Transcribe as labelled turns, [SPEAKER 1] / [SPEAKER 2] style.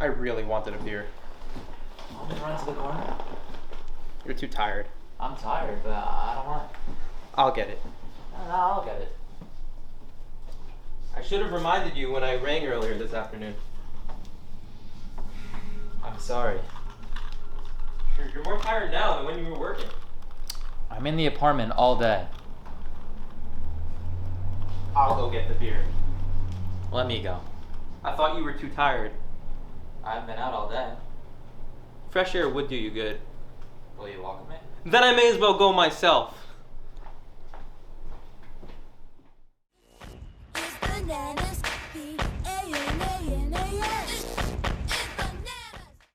[SPEAKER 1] I really wanted a beer.
[SPEAKER 2] Want me to run to the corner?
[SPEAKER 1] You're too tired.
[SPEAKER 2] I'm tired, but I don't want it.
[SPEAKER 1] I'll get it.
[SPEAKER 2] No, I'll get it.
[SPEAKER 1] I should have reminded you when I rang earlier this afternoon.
[SPEAKER 2] I'm sorry.
[SPEAKER 1] You're more tired now than when you were working.
[SPEAKER 2] I'm in the apartment all day.
[SPEAKER 1] I'll go get the beer.
[SPEAKER 2] Let me go.
[SPEAKER 1] I thought you were too tired.
[SPEAKER 2] I haven't been out all day.
[SPEAKER 1] Fresh air would do you good.
[SPEAKER 2] Will you welcome me?
[SPEAKER 1] Then I may as well go myself.
[SPEAKER 3] Banana